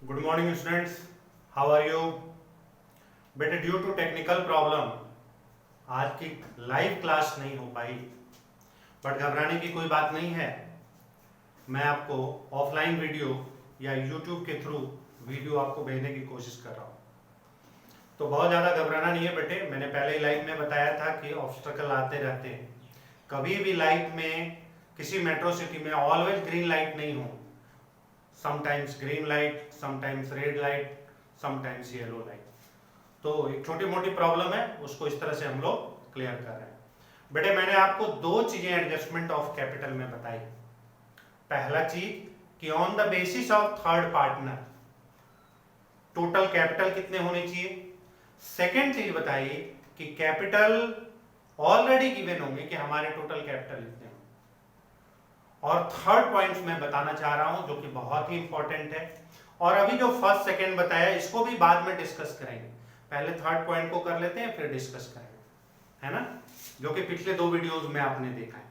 Good morning students, how are you? बेटे due to technical problem आज की live class नहीं हो पाई, बट घबराने की कोई बात नहीं है। मैं आपको ऑफलाइन वीडियो या यूट्यूब के थ्रू वीडियो आपको भेजने की कोशिश कर रहा हूँ, तो बहुत ज़्यादा घबराना नहीं है बेटे। मैंने पहले ही लाइव में बताया था कि ऑब्स्टकल आते रहते हैं। कभी भी लाइफ में किसी मेट्रो सिटी में ऑलवेज ग्रीन लाइट नहीं हो, sometimes green light, sometimes red light, sometimes yellow light. तो एक छोटी मोटी प्रॉब्लम है, उसको इस तरह से हम लोग क्लियर कर रहे हैं। बेटे मैंने आपको दो चीजें एडजस्टमेंट ऑफ कैपिटल में बताई। पहला चीज कि on the basis of third partner total capital कितने होने चाहिए। सेकेंड चीज बताई कि कैपिटल ऑलरेडी गिवन होंगे कि हमारे टोटल कैपिटल इतने होंगे। और थर्ड पॉइंट मैं बताना चाह रहा हूं जो कि बहुत ही इंपॉर्टेंट है, और अभी जो फर्स्ट सेकेंड बताया इसको भी बाद में डिस्कस करेंगे। पहले थर्ड पॉइंट को कर लेते हैं फिर डिस्कस करेंगे, है ना, जो कि पिछले दो वीडियोस में आपने देखा है।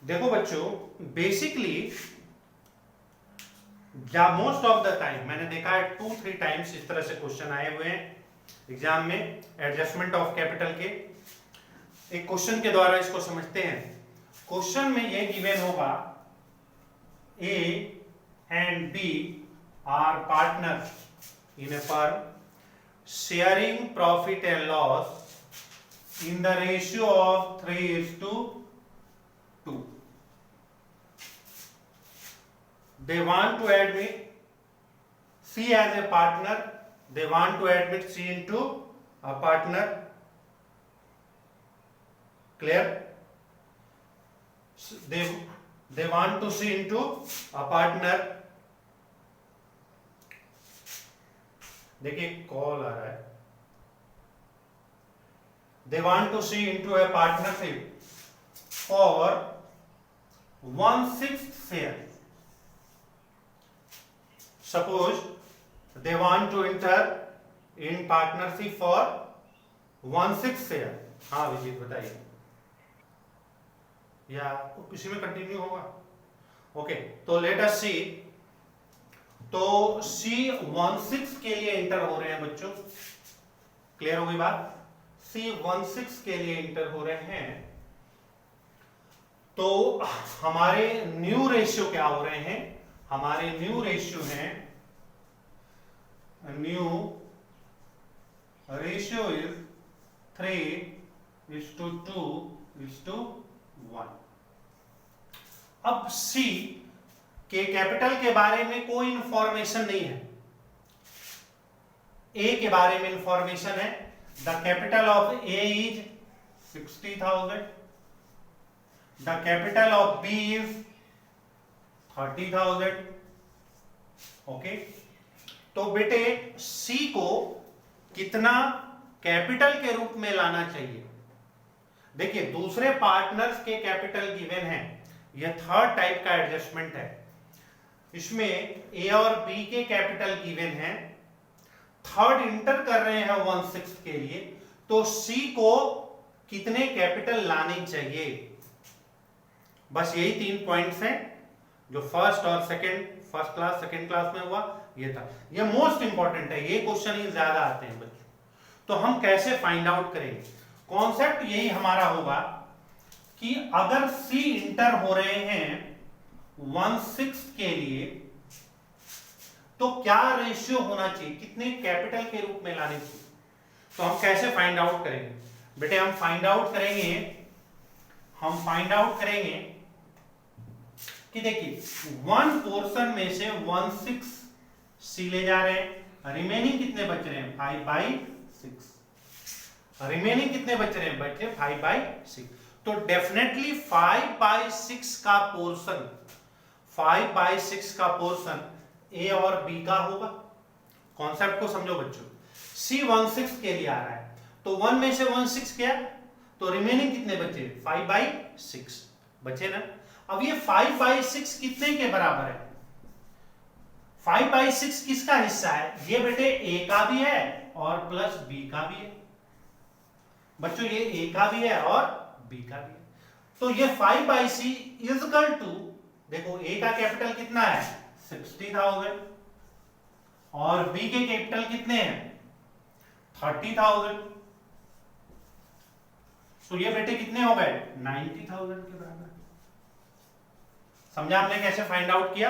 देखो बच्चों, basically most of the time मैंने देखा है 2-3 टाइम्स इस तरह से क्वेश्चन आए हुए हैं एग्जाम में एडजस्टमेंट ऑफ कैपिटल के। एक क्वेश्चन के द्वारा इसको समझते हैं। क्वेश्चन में ये गिवन होगा A and B are partners in a firm sharing profit and loss in the ratio of 3:2. They want to admit C as a partner. They want to admit C into a partner. Clear? They want to see into a partner. देखिए call आ रहा है। They want to see into a partnership for 1/6 share. Suppose they want to enter in partnership for 1/6 share. हाँ विजीत बताइए, या इसी में continue होगा? Okay, तो लेट अस सी। तो C 1/6 के लिए इंटर हो रहे हैं बच्चों, क्लियर हो गई बात? C 1/6 के लिए इंटर हो रहे हैं, तो हमारे न्यू रेशियो क्या हो रहे हैं? हमारे न्यू रेशियो हैं, न्यू रेशियो इज 3:2:1। अब C के कैपिटल के बारे में कोई इंफॉर्मेशन नहीं है, A के बारे में इंफॉर्मेशन है। The capital of A is 60,000, the capital of B is 30,000। Okay, तो बेटे C को कितना कैपिटल के रूप में लाना चाहिए? देखिए दूसरे पार्टनर्स के कैपिटल गिवन है, यह थर्ड टाइप का एडजस्टमेंट है। इसमें A और B के कैपिटल गिवन है, थर्ड इंटर कर रहे हैं 1/6 के लिए, तो C को कितने कैपिटल लाने चाहिए? बस यही 3 पॉइंट्स हैं जो फर्स्ट और फर्स्ट क्लास सेकेंड क्लास में हुआ, ये था। ये मोस्ट इंपॉर्टेंट है, ये क्वेश्चन ही ज्यादा आते हैं बच्चों। तो हम कैसे फाइंड आउट करेंगे? कॉन्सेप्ट यही हमारा होगा कि अगर C इंटर हो रहे हैं 1/6 के लिए, तो क्या रेशियो होना चाहिए, कितने कैपिटल के रूप में लाने चाहिए? तो हम कैसे फाइंड आउट करेंगे बेटे? हम फाइंड आउट करेंगे कि देखिए 1 पोर्शन में से 1/6 C ले जा रहे हैं, रिमेनिंग कितने बच रहे हैं? 5/6। रिमेनिंग कितने बच रहे हैं? बचे 5/6। तो डेफिनेटली 5/6 का पोर्शन, 5/6 का पोर्शन A और B का होगा। कॉन्सेप्ट को समझो बच्चों। C 1/6 के लिए आ रहा है, तो 1 में से 1/6 गया, तो रिमेनिंग कितने बचे? 5/6 बचे ना। अब ये 5/6 कितने के बराबर है? 5/6 किसका हिस्सा है? ये बेटे A का भी है और प्लस B का भी है बच्चों, ये A का भी है और B का भी है। तो ये 5/6 इज इक्वल टू, देखो A का कैपिटल कितना है? 60,000 और बी के कैपिटल कितने हैं 30,000। तो ये बेटे कितने हो गए 90,000 के बराबर। समझा आपने कैसे फाइंड आउट किया?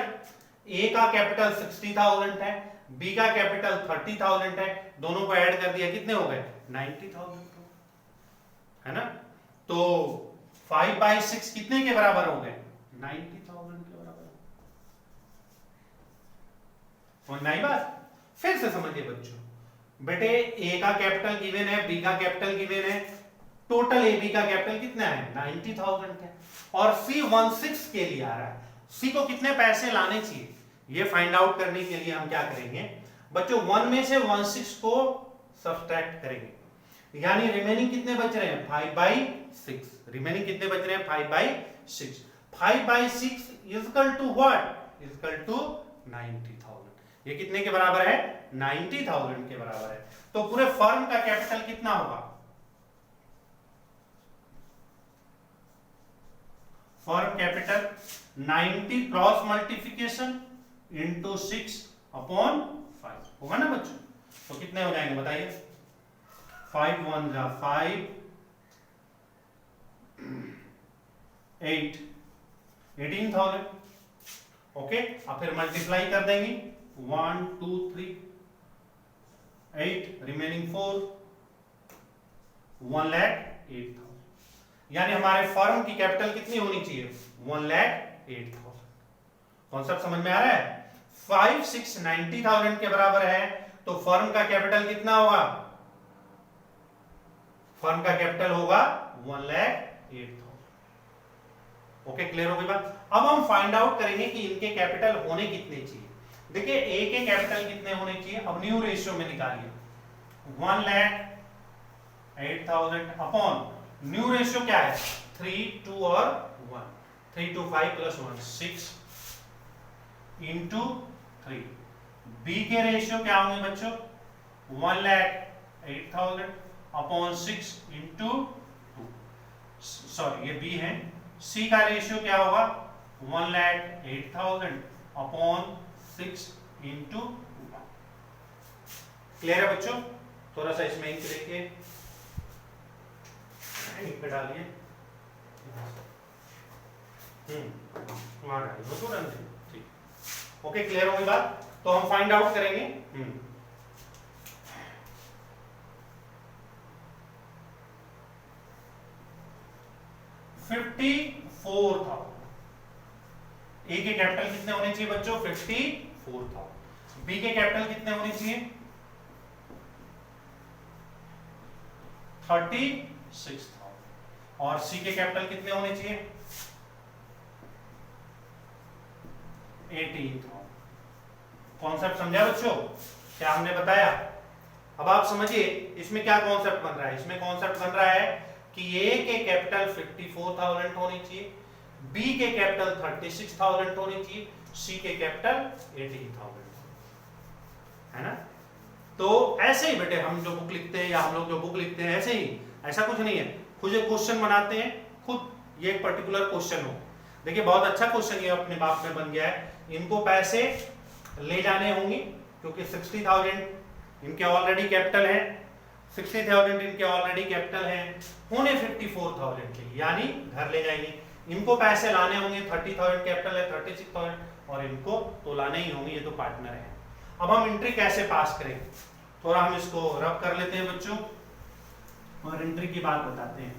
ए का कैपिटल 60,000 है, बी का कैपिटल 30,000 है, दोनों को ऐड कर दिया कितने हो गए 90,000 है ना। तो 5/6 कितने के बराबर हो गए 90,000 के बराबर। समझ में आई बात? फिर से समझिए बच्चों, बेटे ए का कैपिटल गिवन है, बी का कैपिटल गिवन है, टोटल ए बी का कैपिटल कितना है 90,000 है, और सी 16 के लिए आ रहा है। सी को कितने पैसे लाने चाहिए ये फाइंड आउट करने के लिए हम क्या करेंगे बच्चों, 1 में से 16 को सब्ट्रैक्ट करेंगे, यानी रिमेनिंग कितने बच रहे हैं 5/6। रिमेनिंग कितने बच रहे हैं 5/6। 5/6 equal to what equal to 90,000। ये कितने के बराबर है 90,000 के बराबर है। तो पूरे फर्म का कैपिटल कितना होगा, firm capital 90 cross multiplication into 6/5 होगा ना बच्चों। तो कितने हो जाएंगे बताइए, 5 1 जा 5 8 18,000। ओके, अब फिर मल्टीप्लाई कर देंगे 1 2 3 8 रिमेनिंग 4 1,08,000। यानी हमारे फर्म की कैपिटल कितनी होनी चाहिए 1,08,000। कॉन्सेप्ट समझ में आ रहा है? 5 6 90,000 के बराबर है, तो फर्म का कैपिटल कितना होगा, फर्म का कैपिटल होगा 1,08,000। ओके, क्लियर हो गई बात? अब हम फाइंड आउट करेंगे कि इनके कैपिटल होने कितने चाहिए। देखिए ए के कैपिटल कितने होने चाहिए, अब न्यू रेशियो में निकालिए 1,08,000 अपॉन न्यू रेशियो क्या है 3 2 और 1, 3 2 5 प्लस 1 6 इंटू 3। बी के रेशियो क्या होंगे बच्चों 1,08,000 अपॉन 6 इंटू 2, सॉरी ये बी है। सी का रेशियो क्या होगा 1,08,000 अपॉन 6 इंटू 1। क्लियर है बच्चों? थोड़ा सा इसमें इंक देखिए, इंक पे डालिए, वहां डालिए तो रन। ठीक, ओके, क्लियर होगी बात? तो हम फाइंड आउट करेंगे 54,000। ए के कैपिटल कितने होने चाहिए बच्चों 54,000। बी के कैपिटल कितने होने चाहिए 36,000 और सी के कैपिटल कितने होने चाहिए 18,000। कॉन्सेप्ट समझा बच्चों क्या हमने बताया? अब आप समझिए इसमें क्या कॉन्सेप्ट बन रहा है। इसमें कॉन्सेप्ट बन रहा है कि ए के कैपिटल 54,000 होनी चाहिए, बी के कैपिटल 36,000 होनी चाहिए, सी के कैपिटल 18,000 है ना। तो ऐसे ही बेटे हम जो बुक लिखते हैं या हम लोग जो बुक लिखते हैं ऐसे ही, ऐसा कुछ नहीं है, खुद एक क्वेश्चन बनाते हैं, खुद ये एक पर्टिकुलर क्वेश्चन हो। देखिए बहुत अच्छा क्वेश्चन ये अपने बाप में बन गया है। इनको पैसे ले जाने होंगे क्योंकि 60,000 इनके ऑलरेडी कैपिटल है, 60,000 इनके ऑलरेडी कैपिटल है, होने 54,000 के, यानी घर ले जाएंगे। इनको पैसे लाने होंगे, 30,000 कैपिटल है, 36,000 और इनको तो लाने ही होंगे, ये तो पार्टनर है। अब हम एंट्री कैसे पास करें, थोड़ा हम इसको रब कर लेते हैं बच्चों और एंट्री की बात बताते हैं।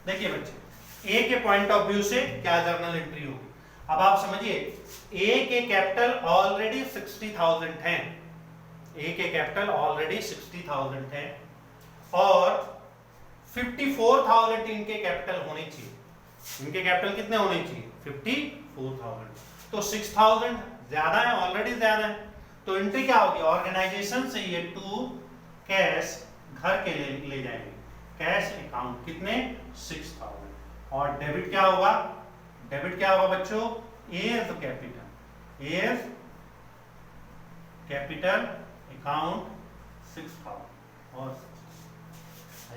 देखिए बच्चे ए के पॉइंट ऑफ व्यू से क्या जर्नल एंट्री होगी। अब आप समझिए ए के कैपिटल ऑलरेडी 60,000 है, ए के कैपिटल ऑलरेडी 60,000 है और 54,000 इनके कैपिटल होने चाहिए। इनके कैपिटल कितने होने चाहिए 54,000, तो 6,000 ज्यादा है, ऑलरेडी ज्यादा है, तो एंट्री क्या होगी ऑर्गेनाइजेशन से ये टू कैश घर के ले जाएंगे, कैश अकाउंट कितने 6,000 और डेबिट क्या होगा, डेबिट क्या होगा बच्चों A's capital, A's capital account 6,000। और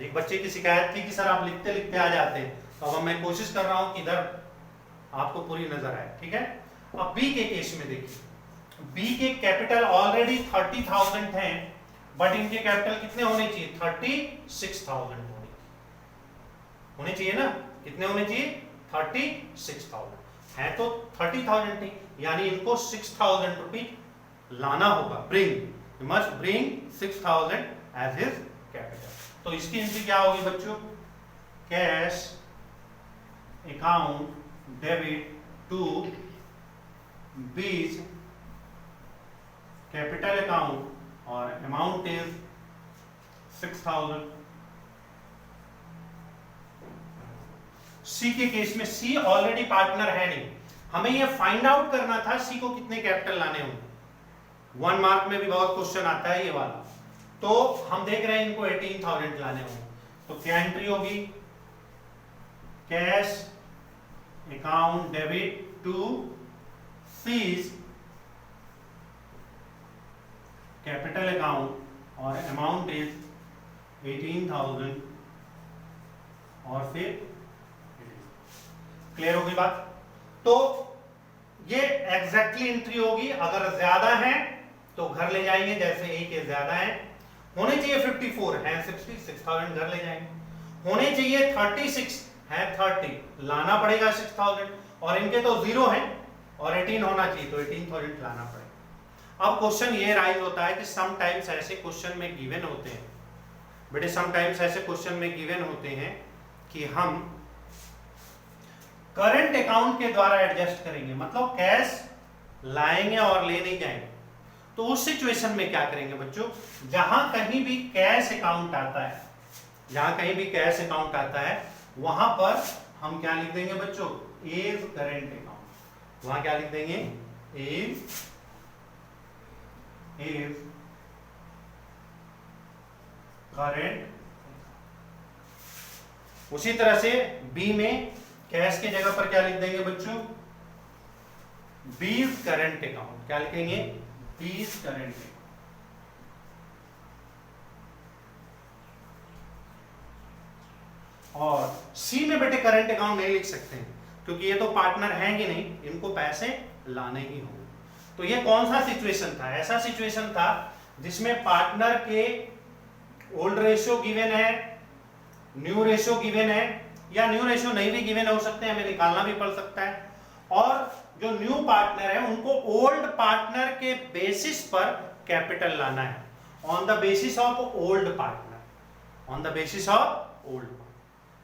एक बच्चे की शिकायत थी कि सर आप लिखते लिखते आ जाते हैं, तो अब मैं कोशिश कर रहा हूं कि इधर आपको पूरी नजर आए, ठीक है। अब बी के केस में देखिए, बी के कैपिटल ऑलरेडी 30,000 हैं, बट इनके कैपिटल कितने होने चाहिए? 36,000 होने चाहिए ना? कितने होने चाहिए? 36,000 है तो 30,000 थी, यानी इनको 6,000 रुपीज लाना होगा। Bring, you must bring 6,000 as his capital. तो इसकी एंट्री क्या होगी बच्चों? Cash account debit to B's capital account और अमाउंट इज 6,000। सी के केस में सी ऑलरेडी पार्टनर है नहीं, हमें ये फाइंड आउट करना था सी को कितने कैपिटल लाने होंगे। 1 मार्क में भी बहुत क्वेश्चन आता है ये वाला। तो हम देख रहे हैं इनको 18,000 लाने होंगे, तो क्या एंट्री होगी? Cash account debit to C's capital account और अमाउंट इज 18,000 और फिर क्लियर होगी बात? तो ये एग्जैक्टली एंट्री होगी। अगर ज्यादा है तो घर ले जाएंगे, जैसे ए के ज्यादा है, होने चाहिए 54 है 60, 6,000 घर ले जाएंगे। होने चाहिए 36 है 30, लाना पड़ेगा 6,000, और इनके तो 0 है और 18 होना चाहिए तो 18,000 लाना पड़ेगा। अब क्वेश्चन ये राइज होता है कि समटाइम्स ऐसे क्वेश्चन में गिवन होते हैं बेटे, समटाइम्स ऐसे क्वेश्चन में गिवन होते हैं कि हम करंट अकाउंट के द्वारा एडजस्ट करेंगे, मतलब कैश लाएंगे और ले नहीं जाएंगे। तो उस सिचुएशन में क्या करेंगे बच्चों? जहां कहीं भी कैश अकाउंट आता है, जहां कहीं भी कैश अकाउंट आता है, वहां पर हम क्या लिख देंगे बच्चों? Is current account. वहां क्या लिख देंगे? Is current. उसी तरह से बी में कैश की जगह पर क्या लिख देंगे बच्चों? बीज करंट अकाउंट। क्या लिखेंगे? बीज करंट अकाउंट। और सी में बेटे करंट अकाउंट नहीं लिख सकते हैं, क्योंकि ये तो पार्टनर हैं ही नहीं, इनको पैसे लाने ही होंगे। तो ये कौन सा सिचुएशन था? ऐसा सिचुएशन था जिसमें पार्टनर के ओल्ड रेशियो गिवन है, न्यू रेशियो गिवन है, या न्यू रेशियो नहीं भी गिवन हो सकते हैं, हमें निकालना भी पड़ सकता है। और जो न्यू पार्टनर है उनको ओल्ड पार्टनर के बेसिस पर कैपिटल लाना है, on the basis of old partner, on the basis of old.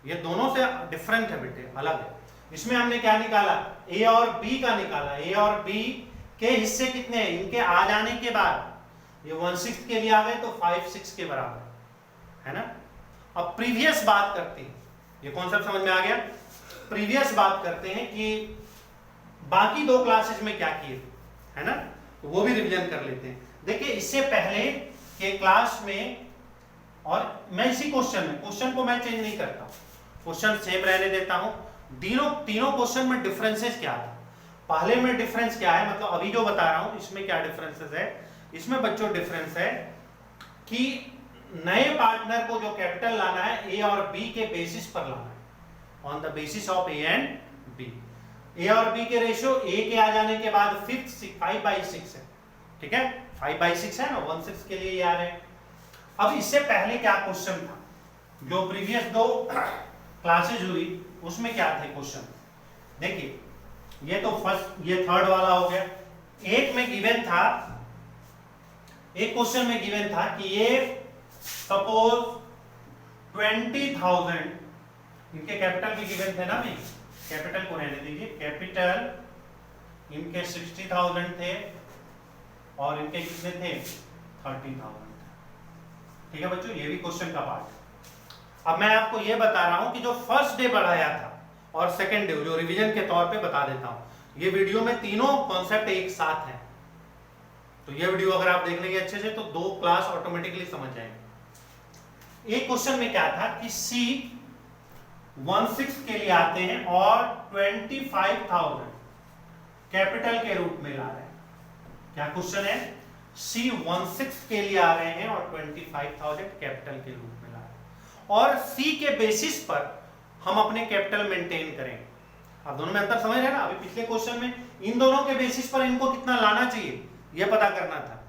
ये दोनों से डिफरेंट है बेटे, अलग है। इसमें हमने क्या निकाला? ए और बी का निकाला। ए और बी के हिस्से कितने हैं? इनके आ जाने के बाद ये 1/6 के लिए आ गए तो 5/6 के बराबर है ना। अब प्रीवियस बात करते हैं, ये कॉन्सेप्ट समझ में आ गया? प्रीवियस बात करते हैं कि बाकी 2 क्लासेस में क्या किए है ना, तो वो भी रिवीजन कर लेते हैं। देखिए इससे पहले के क्लास में, और मैं इसी क्वेश्चन को मैं चेंज नहीं करता, क्वेश्चन सेम रहने देता हूं। तीनों क्वेश्चन में डिफरेंसेस क्या था? पहले में डिफरेंस क्या है, मतलब अभी जो बता रहा हूं इसमें क्या डिफरेंसेस है? इसमें बच्चों डिफरेंस है कि नए पार्टनर को जो कैपिटल लाना है ए और बी के बेसिस पर लाना है, on the basis of A and B. A और बी के रेशियो ए के आ जाने के बाद 5/6 है, ठीक है, 5/6 है ना, 1/6 के लिए ये आ रहे हैं। अब इससे पहले क्या क्वेश्चन था? जो प्रीवियस 2 क्लासेज हुई उसमें क्या थे क्वेश्चन? देखिए ये तो फर्स्ट, ये थर्ड वाला हो गया। एक में गिवन था, एक क्वेश्चन में गिवन था कि ये सपोज 20,000, इनके कैपिटल भी गिवन थे ना, भी कैपिटल को रहने दीजिए, कैपिटल इनके 60,000 थे और इनके कितने थे? 30,000। ठीक है बच्चों, ये भी क्वेश्चन का पार्ट है। अब मैं आपको ये बता रहा हूं कि जो फर्स्ट डे बढ़ाया था और सेकंड डे, जो रिवीजन के तौर पे बता देता हूं। ये वीडियो में तीनों कॉन्सेप्ट एक साथ हैं, तो ये वीडियो अगर आप देख लेंगे अच्छे से तो 2 क्लास ऑटोमेटिकली समझ जाएंगे। एक क्वेश्चन में क्या था कि सी 1/6 के लिए आते हैं और 25,000 कैपिटल के रूप में ला रहे हैं। क्या क्वेश्चन है? सी 1/6 के लिए आ रहे हैं और 25,000 कैपिटल के रूप में ला रहे हैं, और सी के बेसिस पर हम अपने कैपिटल मेंटेन करेंगे। आप दोनों में अंतर समझ रहे हैं ना? अभी पिछले क्वेश्चन में इन दोनों के बेसिस पर इनको कितना लाना चाहिए? ये पता करना था।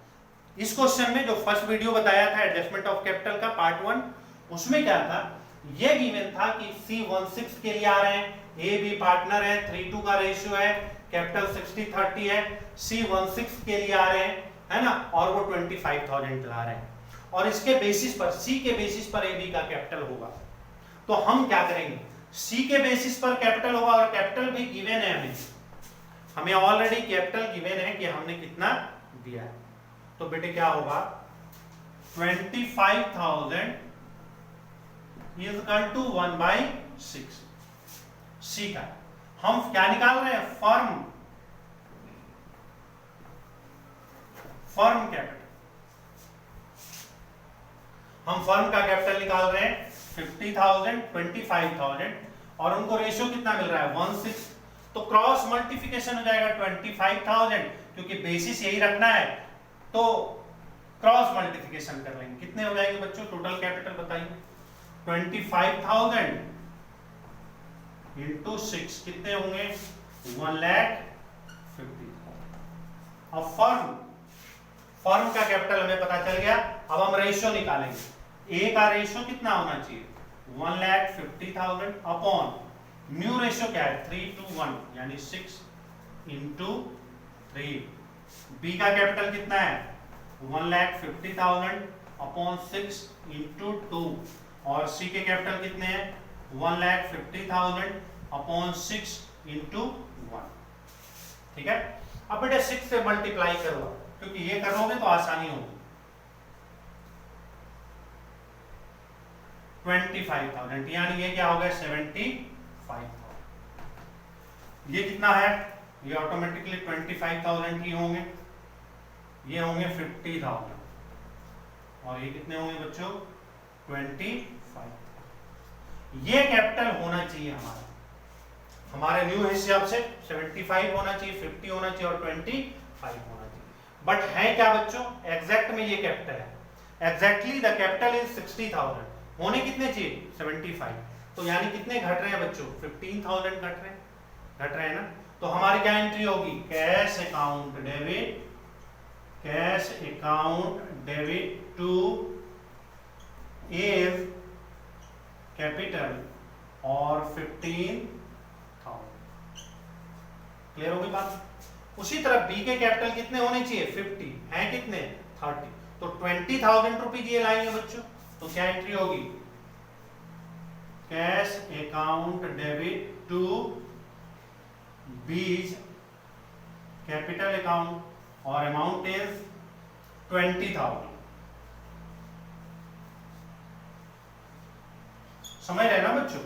इस क्वेश्चन में जो फर्स्ट वीडियो बताया था एडजस्टमेंट ऑफ कैपिटल का पार्ट 1, उसमें क्या था, ये गिवन था कि C16 के लिए आ रहे हैं, ए बी पार्टनर है, 3:2 का रेशियो है, कैपिटल 60-30 है, C16 के लिए आ रहे हैं, है ना, और वो 25,000 ला रहे हैं, और इसके बेसिस पर, सी के बेसिस पर ए बी का कैपिटल होगा। तो हम क्या करेंगे, सी के बेसिस पर कैपिटल होगा और कैपिटल भी गिवन है, हमें ऑलरेडी कैपिटल गिवन है कि हमने कितना दिया है। तो बेटे क्या होगा, 25,000 इज इक्वल टू 1/6। सी का हम क्या निकाल रहे हैं, फर्म कैपिटल। हम फर्म का कैपिटल निकाल रहे हैं 50,000, 25,000, और उनको रेशियो कितना मिल रहा है, 1/6। तो क्रॉस मल्टीप्लिकेशन हो जाएगा 25,000, क्योंकि बेसिस यही रखना है, तो क्रॉस मल्टीप्लिकेशन कर लेंगे। कितने हो जाएंगे बच्चों, टोटल कैपिटल बताइए, 25,000 इंटू 6 कितने होंगे, 1,50,000। अब फर्म का कैपिटल हमें पता चल गया। अब हम रेशियो निकालेंगे, ए का रेशियो कितना होना चाहिए, 1,50,000 अपॉन न्यू रेशियो क्या है, 3:1, यानी 6 इंटू 3। बी का कैपिटल कितना है, 1,50,000 अपॉन 6 इंटू 2, और सी के कैपिटल कितने हैं, 1,50,000 अपॉन 6 इंटू 1। ठीक है, अब बेटे 6 से मल्टीप्लाई करो, क्योंकि ये करोगे तो आसानी होगी। 25,000 यानी ये क्या हो गया, 75,000। ये कितना है, ये ऑटोमेटिकली 25,000 ही होंगे, ये होंगे 50,000, और ये कितने होंगे बच्चों, 25। ये कैपिटल होना चाहिए हमारे न्यू हिसाब से 75 होना चाहिए, 50 होना चाहिए और 25 होना चाहिए। बट है क्या बच्चों, एग्जैक्ट में ये कैपिटल है, एग्जैक्टली द कैपिटल इज 60,000, होने कितने चाहिए, 75। तो यानी कितने घट रहे हैं बच्चों, 15,000 घट रहे हैं ना। तो हमारी क्या एंट्री होगी, cash account debit to A's capital और 15,000। क्लियर होगी बात। उसी तरह बी के कैपिटल कितने होने चाहिए, 50, हैं कितने, 30। तो 20,000 रुपीज ये लाएंगे बच्चों, तो क्या एंट्री होगी, cash account debit to B's capital account, और अमाउंट इज 20,000। समझ रहे ना बच्चों,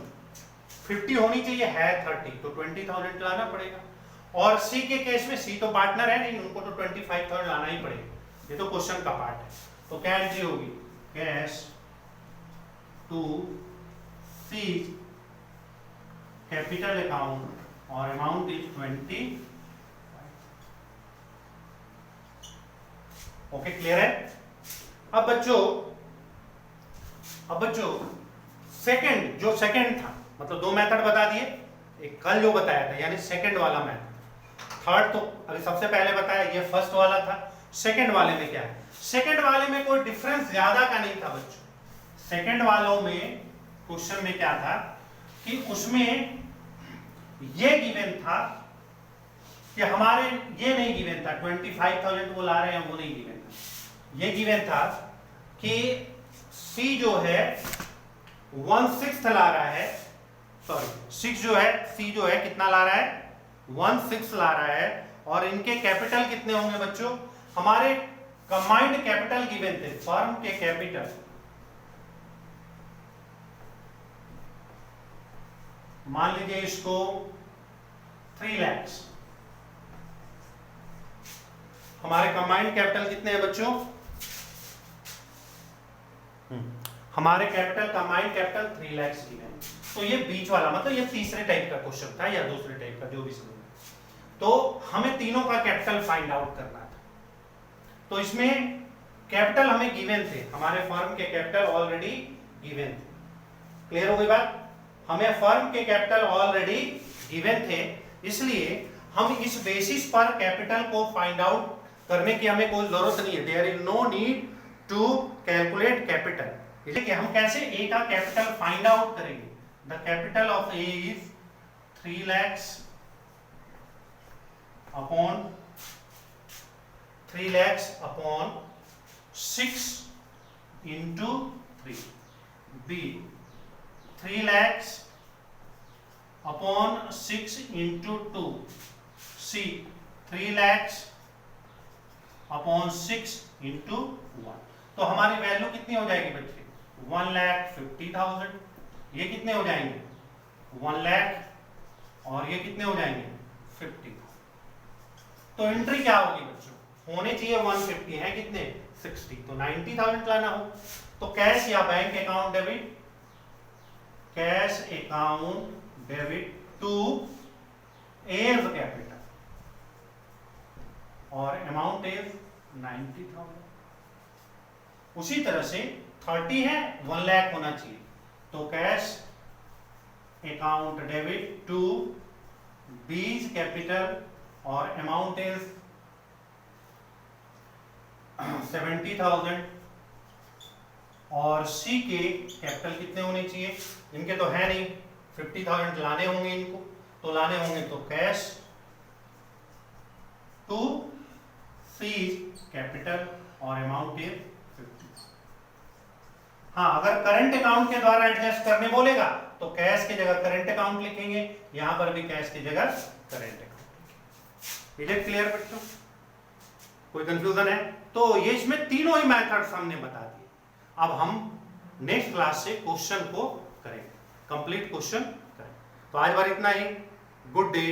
50 होनी चाहिए, है 30, तो 20,000 लाना पड़ेगा। और सी के केस में सी तो पार्टनर है नहीं, उनको तो 25,000 लाना ही पड़ेगा, ये तो क्वेश्चन का पार्ट है। तो क्या एंट्री होगी, cash to C capital account और अमाउंट इज 20। ओके, क्लियर है। अब बच्चों सेकंड, जो सेकंड था, मतलब दो मेथड बता दिए, एक कल जो बताया था यानी सेकंड वाला मेथड, थर्ड तो अभी सबसे पहले बताया, ये फर्स्ट वाला था। सेकंड वाले में क्या है, सेकंड वाले में कोई डिफरेंस ज्यादा का नहीं था बच्चों। सेकंड वालों में क्वेश्चन में क्या था कि उसमें ये गिवन था कि हमारे, ये नहीं गिवन था 25,000 वो ला रहे हैं, वो नहीं गिवन था। ये गिवन था कि सी जो है 1/6 ला रहा है, सॉरी 6 जो है, सी जो है कितना ला रहा है, 1/6 ला रहा है, और इनके कैपिटल कितने होंगे बच्चों, हमारे कंबाइंड कैपिटल गिवन थे, फर्म के कैपिटल मान लीजिए इसको 3 लाख, हमारे कंबाइंड कैपिटल कितने हैं बच्चों, हमारे capital combined capital 3 lakh given. तो ये बीच वाला, मतलब ये तीसरे टाइप का क्वेश्चन था या दूसरे टाइप का, जो भी समझ। तो हमें तीनों का कैपिटल फाइंड आउट करना था। तो इसमें कैपिटल हमें गिवन थे, हमारे फर्म के कैपिटल ऑलरेडी गिवन थे। क्लियर हो गई बात, हमें फर्म के कैपिटल ऑलरेडी गिवन थे, इसलिए हम इस बेसिस पर कैपिटल को फाइंड आउट करने की हमें कोई जरूरत नहीं है, there is no need to calculate capital. इसलिए हम कैसे ए का कैपिटल फाइंड आउट करेंगे? The capital of A is 3 lakhs upon 6 into 3. B 3 lakhs upon 6 into 2. C 3 lakhs upon 6 into 1। तो हमारी वैल्यू कितनी हो जाएगी बच्चे? 1,50,000। ये कितने हो जाएंगे? 1 लाख और ये कितने हो जाएंगे? 50। तो एंट्री क्या होगी बच्चों? होने चाहिए 150, है कितने? 60। तो 90,000 लाना हो तो कैश या bank account debit, cash account debit to A's capital और अमाउंट इज 90,000। उसी तरह से 30 है, 1 लाख होना चाहिए तो cash account debit to B's capital और अमाउंट इज 70,000। और सी के कैपिटल कितने होने चाहिए? इनके तो है नहीं, 50,000 लाने होंगे इनको, तो लाने होंगे तो कैश टू सी कैपिटल और अमाउंट इज 50। हाँ, अगर करंट अकाउंट के द्वारा एडजस्ट करने बोलेगा तो कैश की जगह करंट अकाउंट लिखेंगे, यहां पर भी कैश की जगह current account. Is it clear बच्चों? कोई कंफ्यूजन है? तो ये इसमें तीनों ही मेथड्स हमने बता दिए। अब हम नेक्स्ट क्लास से क्वेश्चन को करेंगे, कंप्लीट क्वेश्चन करेंगे। तो आज बार इतना ही। Good day.